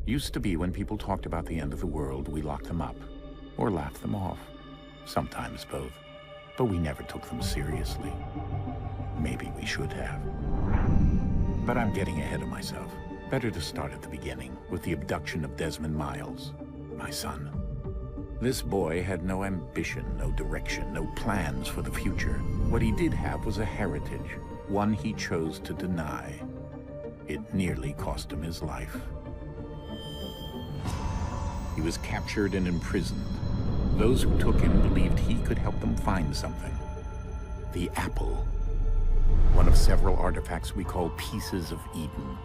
Used to be when people talked about the end of the world, we locked them up or laughed them off. Sometimes both. But we never took them seriously. Maybe we should have. But I'm getting ahead of myself. Better to start at the beginning, with the abduction of Desmond Miles, my son. This boy had no ambition, no direction, no plans for the future. What he did have was a heritage, one he chose to deny. It nearly cost him his life. He was captured and imprisoned. Those who took him believed he could help them find something. The apple. One of several artifacts we call pieces of Eden.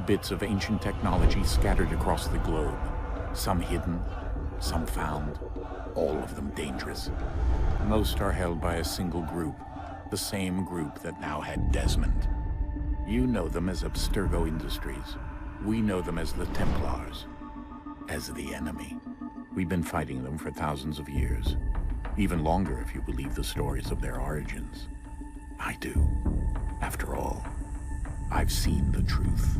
Bits of ancient technology scattered across the globe. Some hidden, some found, all of them dangerous. Most are held by a single group, the same group that now had Desmond. You know them as Abstergo Industries. We know them as the Templars, as the enemy. We've been fighting them for thousands of years, even longer if you believe the stories of their origins. I do. After all, I've seen the truth.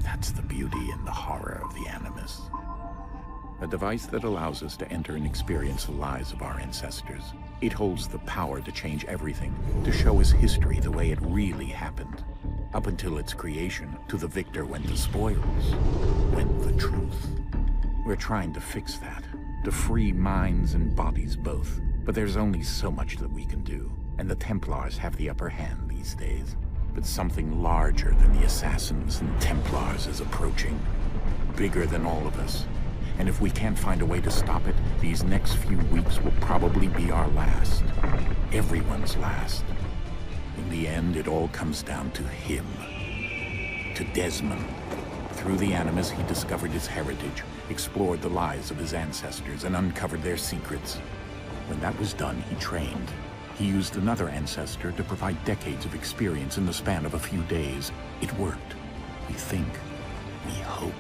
That's the beauty and the horror of the Animus. A device that allows us to enter and experience the lives of our ancestors. It holds the power to change everything, to show us history the way it really happened. Up until its creation, to the victor went the spoils, went the truth. We're trying to fix that, to free minds and bodies both. But there's only so much that we can do, and the Templars have the upper hand these days. But something larger than the Assassins and Templars is approaching, bigger than all of us. And if we can't find a way to stop it, these next few weeks will probably be our last. Everyone's last. In the end, it all comes down to him. To Desmond. Through the Animus, he discovered his heritage, explored the lives of his ancestors, and uncovered their secrets. When that was done, he trained. He used another ancestor to provide decades of experience in the span of a few days. It worked. We think. We hope.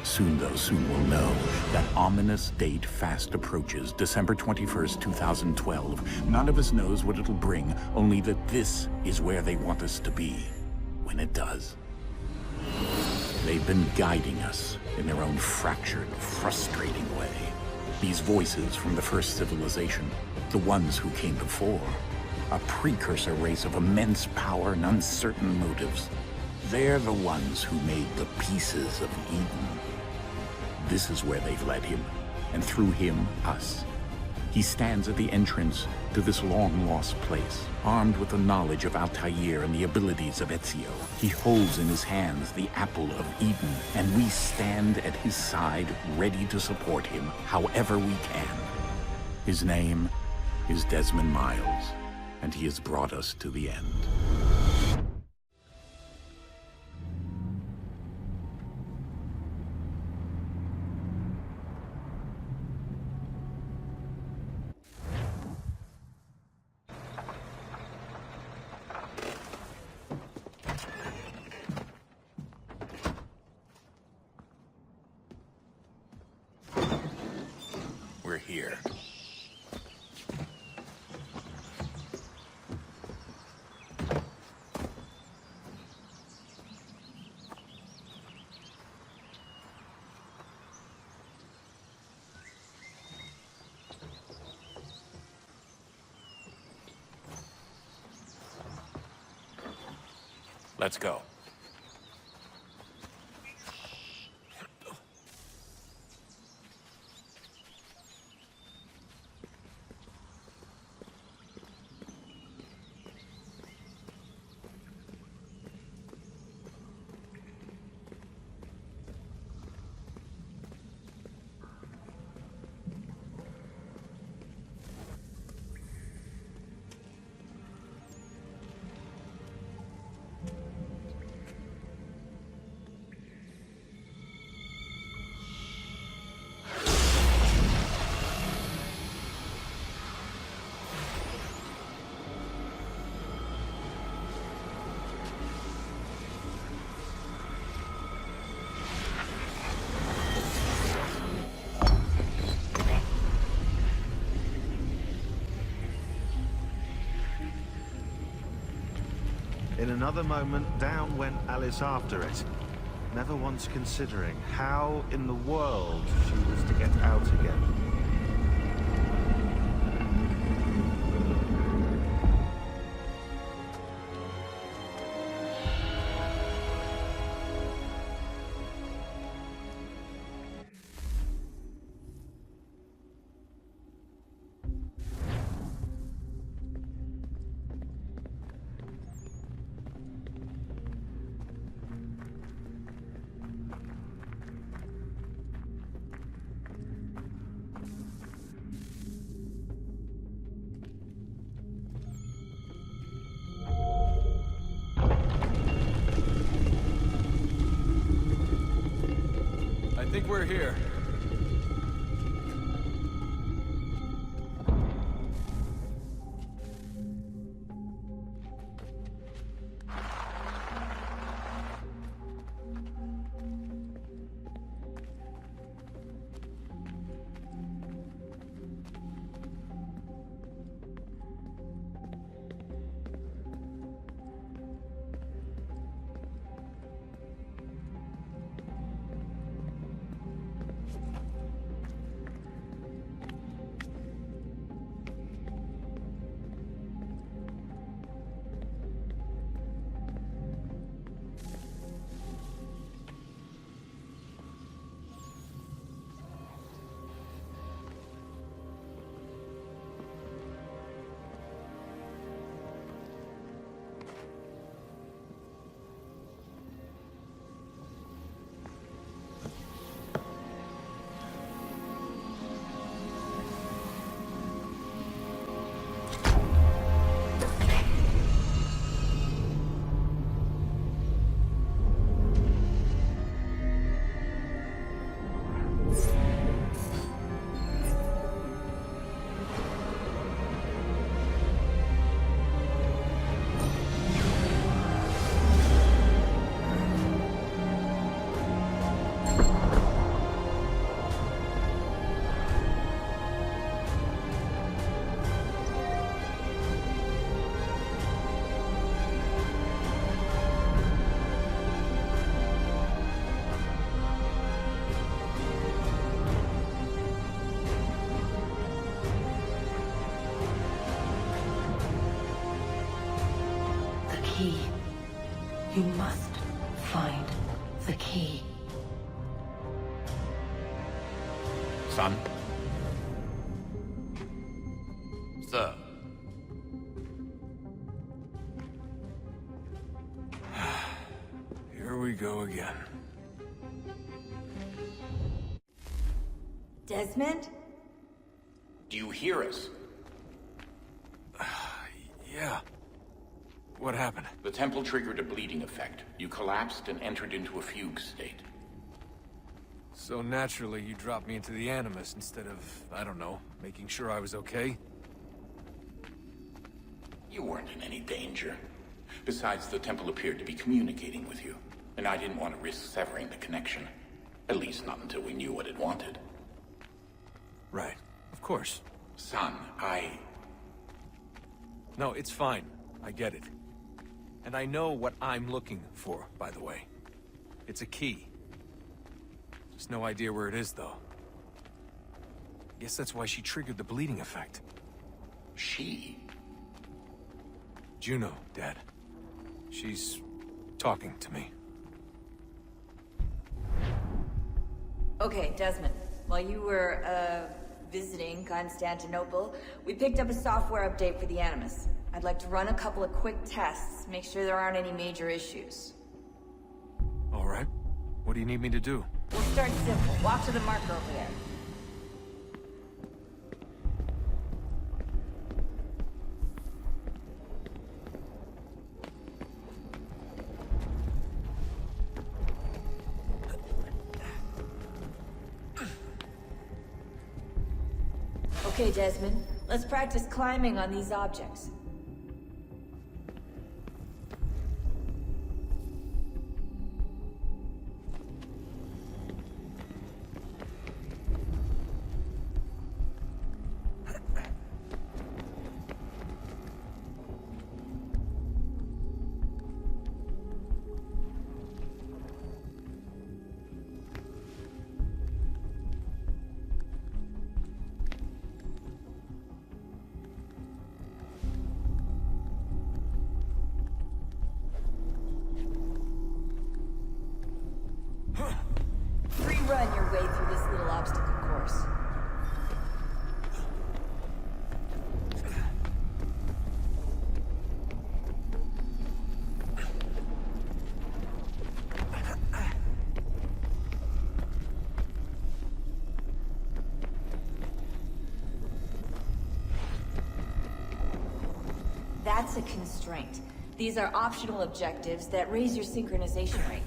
Soon, though, soon we'll know. That ominous date fast approaches, December 21st, 2012. None of us knows what it'll bring, only that this is where they want us to be, when it does. They've been guiding us in their own fractured, frustrating way. These voices from the first civilization, the ones who came before, a precursor race of immense power and uncertain motives. They're the ones who made the pieces of Eden. This is where they've led him, and through him, us. He stands at the entrance to this long-lost place, armed with the knowledge of Altair and the abilities of Ezio. He holds in his hands the apple of Eden, and we stand at his side, ready to support him however we can. His name is Desmond Miles, and he has brought us to the end. We're here. Let's go. In another moment, down went Alice after it, never once considering how in the world she was to get out again. I think we're here. Key. You must find the key. Son? Sir. Here we go again. Desmond? Do you hear us? Yeah. What happened? The temple triggered a bleeding effect. You collapsed and entered into a fugue state. So naturally, you dropped me into the Animus instead of, I don't know, making sure I was okay? You weren't in any danger. Besides, the temple appeared to be communicating with you, and I didn't want to risk severing the connection. At least not until we knew what it wanted. Right. Of course. Son, No, it's fine. I get it. And I know what I'm looking for, by the way. It's a key. Just no idea where it is, though. Guess that's why she triggered the bleeding effect. She? Juno, Dad. She's talking to me. Okay, Desmond. While you were, visiting Constantinople, we picked up a software update for the Animus. I'd like to run a couple of quick tests, make sure there aren't any major issues. All right. What do you need me to do? We'll start simple. Walk to the marker over there. Okay, Desmond. Let's practice climbing on these objects. That's a constraint. These are optional objectives that raise your synchronization rate.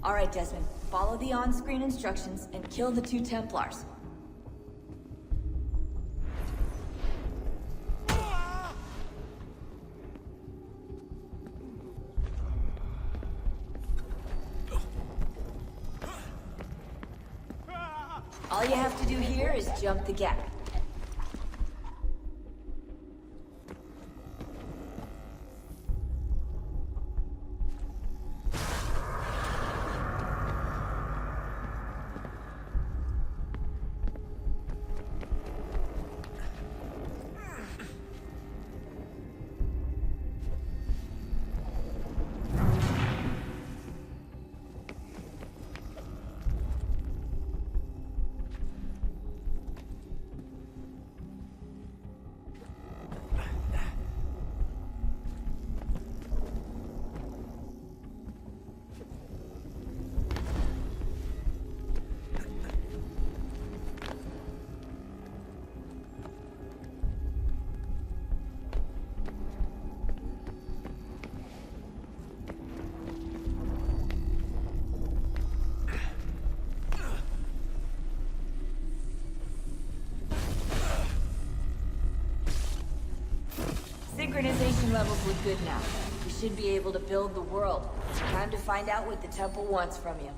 All right, Desmond. Follow the on-screen instructions and kill the 2 Templars. All you have to do here is jump the gap. Synchronization levels look good now. We should be able to build the world. Time to find out what the temple wants from you.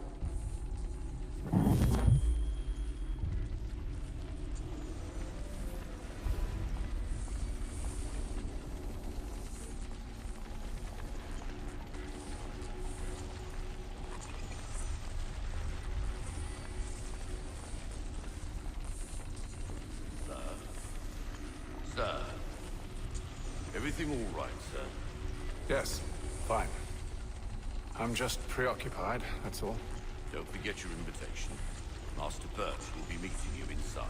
Sir. Everything all right, sir? Yes, fine. I'm just preoccupied, that's all. Don't forget your invitation. Master Birch will be meeting you inside.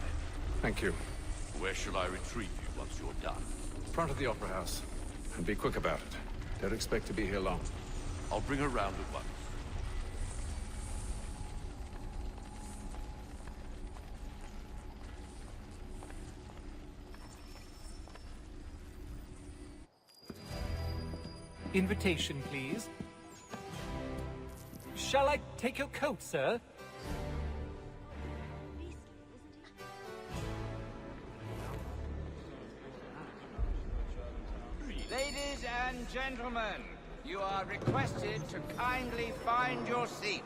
Thank you. Where shall I retrieve you once you're done? Front of the Opera House. And be quick about it. Don't expect to be here long. I'll bring her round at once. Invitation, please. Shall I take your coat, sir? Ladies and gentlemen, you are requested to kindly find your seats.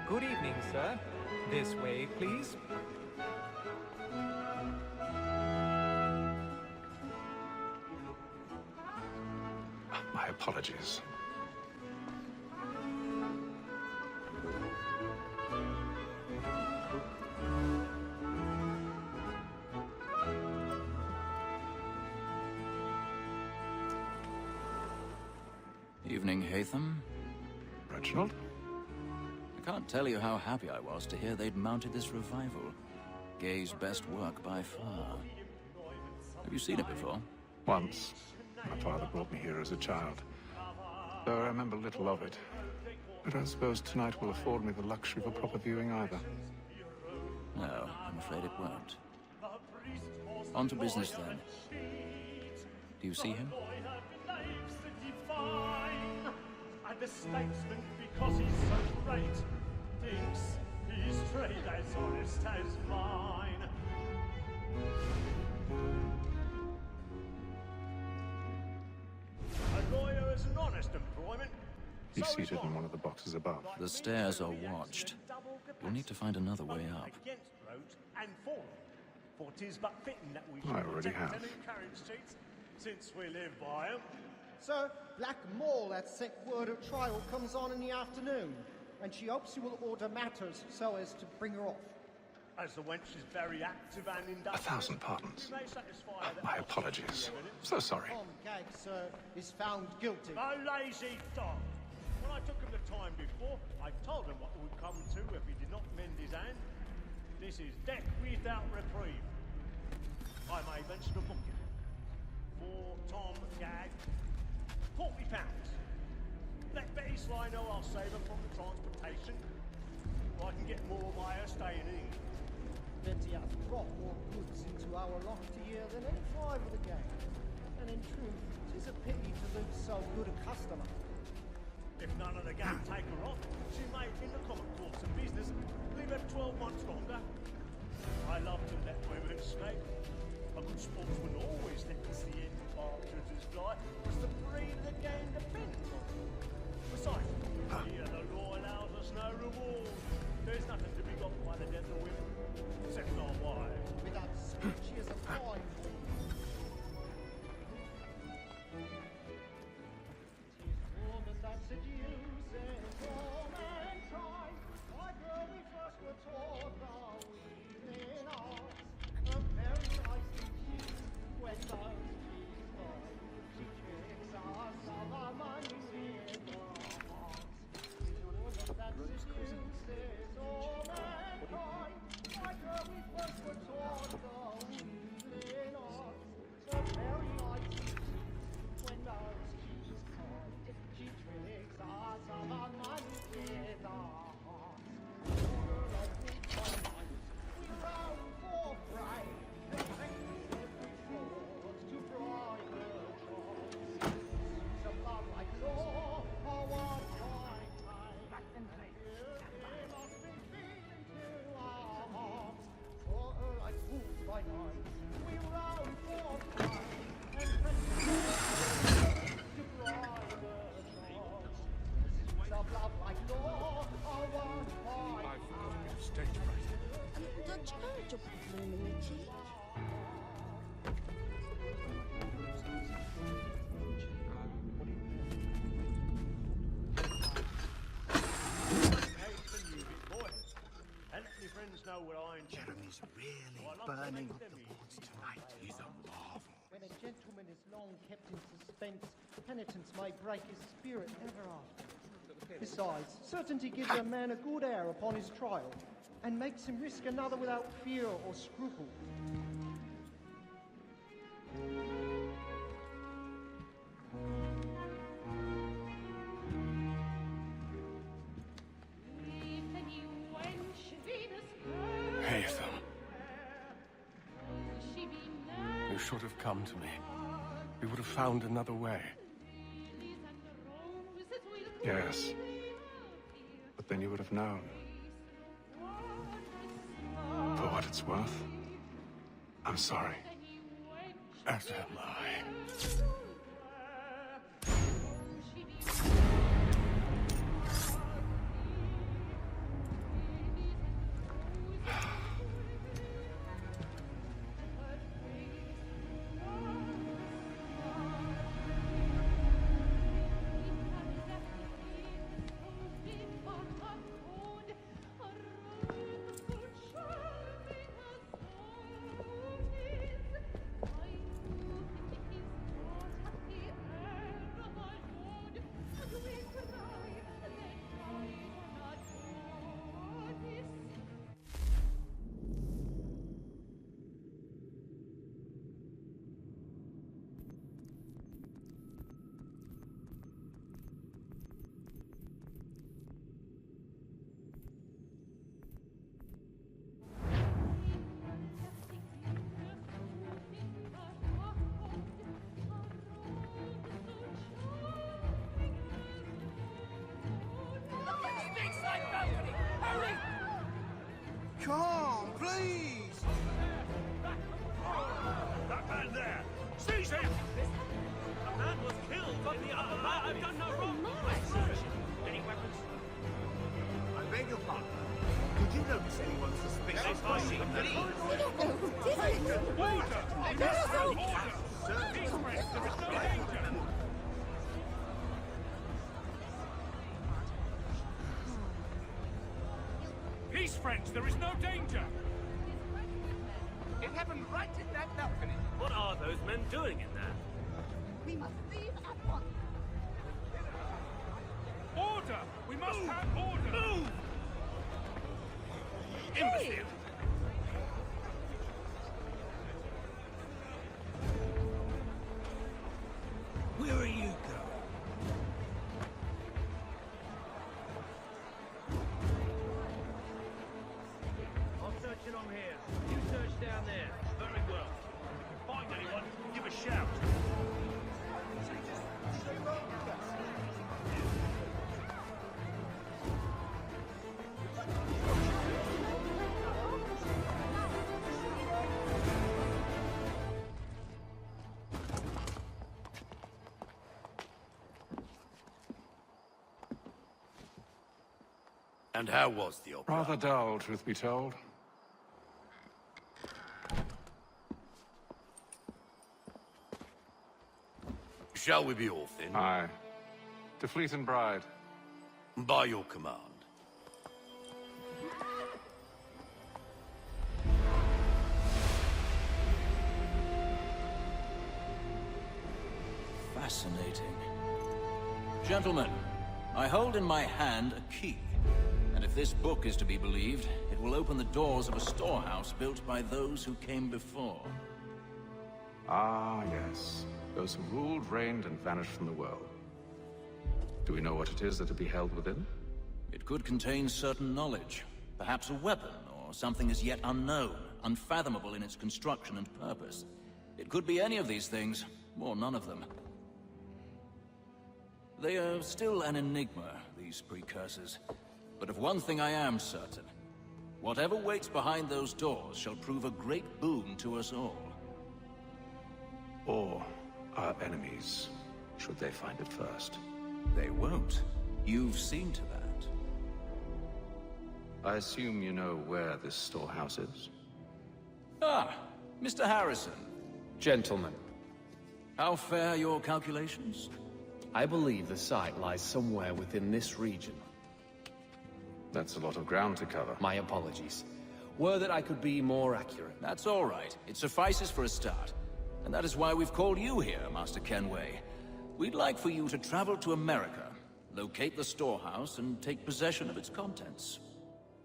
Good evening, sir. This way, please. My apologies. Evening, Hatham. Reginald? I can't tell you how happy I was to hear they'd mounted this revival. Gay's best work by far. Have you seen it before? Once. My father brought me here as a child. Though I remember little of it. But I suppose tonight will afford me the luxury of a proper viewing either. No, I'm afraid it won't. On to business then. Do you see him? And the statesman, because he's so great, thinks his trade as honest as mine. A lawyer is an honest employment. He's seated in one of the boxes above. The stairs are watched. You'll need to find another way up. Against roads and fallen. For 'tis but fitting that we I should already protect have. them in carriage streets, since we live by 'em. Sir, Black Mole had sent word of trial comes on in the afternoon, and she hopes you will order matters so as to bring her off. As the wench is very active and industrious, 1,000 pardons. we may satisfy her that My our apologies. evidence. So sorry. Tom Gag, sir, is found guilty. A lazy dog. When I took him the time before, I told him what would come to if he did not mend his hand. This is death without reprieve. I may venture to book him. For Tom Gag, £40. Let Betty line, or I'll save them from the transportation. Or I can get more by her staying in. Betty has brought more goods into our loft here than any five of the gang. And in truth, 'tis a pity to lose so good a customer. If none of the gang take her on, she may, in the common course of business, leave her 12 months longer. I love to let women snake. A good sportsman always lets the end partridges fly, because the breed of the game depends on it. Besides, here the law allows us no reward. There's nothing to be got by the death of women, except our wives. With that speech, he is a fine thing. That seduces all mankind. Like where we first were taught the evening arts, a very nice thing when those keys fall. She tricks us of our money in the hearts. That seduces all mankind. Like where we first were taught the evening arts, a very nice thing when those keys fall. She tricks us of our money with our hearts. We round for pride, and practice every fraud to bribe the choice. Some love like law, or one kind time. They must be feeling to our hearts. For her like wolves by night, we round for pride, and practice to bribe the of love like law, or one point. I've got to stage right. Dutch culture community. And if your friends know what I intend. Jeremy's really burning up the boards tonight. He's a marvel. When a gentleman is long kept in suspense, penitence may break his spirit ever after. Besides, certainty gives a man a good air upon his trial, and makes him risk another without fear or scruple. Haytham. You should have come to me. We would have found another way. Yes. But then you would have known. For what it's worth, I'm sorry. As am I. Come, please! That man there! Seize him! A man was killed in the upper balcony. I've done no wrong. I searched him. Any weapons? I beg your pardon. Did you notice anyone suspicious? I see. We don't know who did it. Order! Peace, friends. There is no danger. Peace, friends. There is no danger. It happened right in that balcony. What are those men doing in there? We must leave at once. Order! We must have order! Move! Imbecile! Where are you going? And how was the opera? Rather dull, truth be told. Shall we be off then? Aye. To Fleet and Bride. By your command. Fascinating. Gentlemen, I hold in my hand a key. And if this book is to be believed, it will open the doors of a storehouse built by those who came before. Ah, yes. Those who ruled, reigned, and vanished from the world. Do we know what it is that to be held within? It could contain certain knowledge. Perhaps a weapon, or something as yet unknown, unfathomable in its construction and purpose. It could be any of these things, or none of them. They are still an enigma, these precursors. But of one thing I am certain. Whatever waits behind those doors shall prove a great boon to us all. Or our enemies, should they find it first. They won't. You've seen to that. I assume you know where this storehouse is? Ah, Mr. Harrison. Gentlemen, How fare your calculations? I believe the site lies somewhere within this region. That's a lot of ground to cover. My apologies. Were that I could be more accurate. That's all right. It suffices for a start. And that is why we've called you here, Master Kenway. We'd like for you to travel to America, locate the storehouse, and take possession of its contents.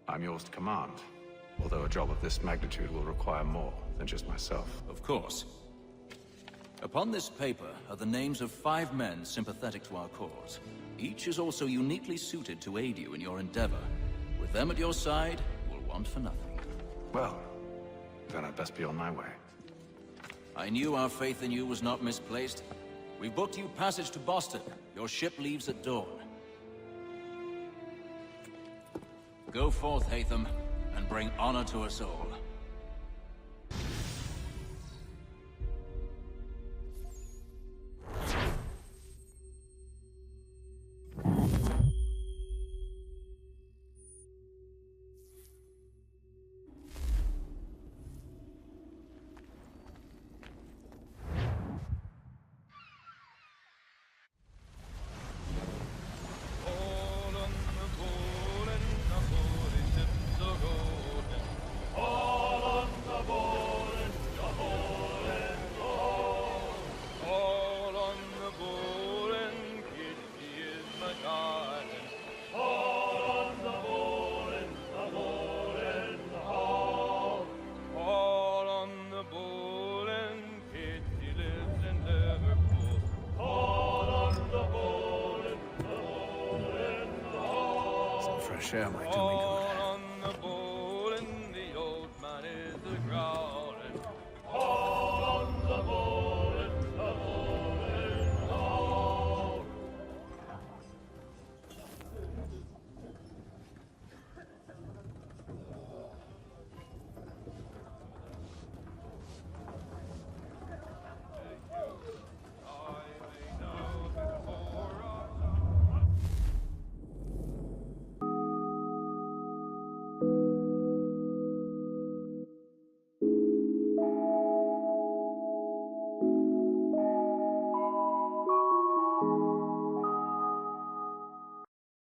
I'm yours to command. Although a job of this magnitude will require more than just myself. Of course. Upon this paper are the names of 5 men sympathetic to our cause. Each is also uniquely suited to aid you in your endeavor. With them at your side, you will want for nothing. Well, then I'd best be on my way. I knew our faith in you was not misplaced. We've booked you passage to Boston. Your ship leaves at dawn. Go forth, Hatham, and bring honor to us all. Fresh air might do me good.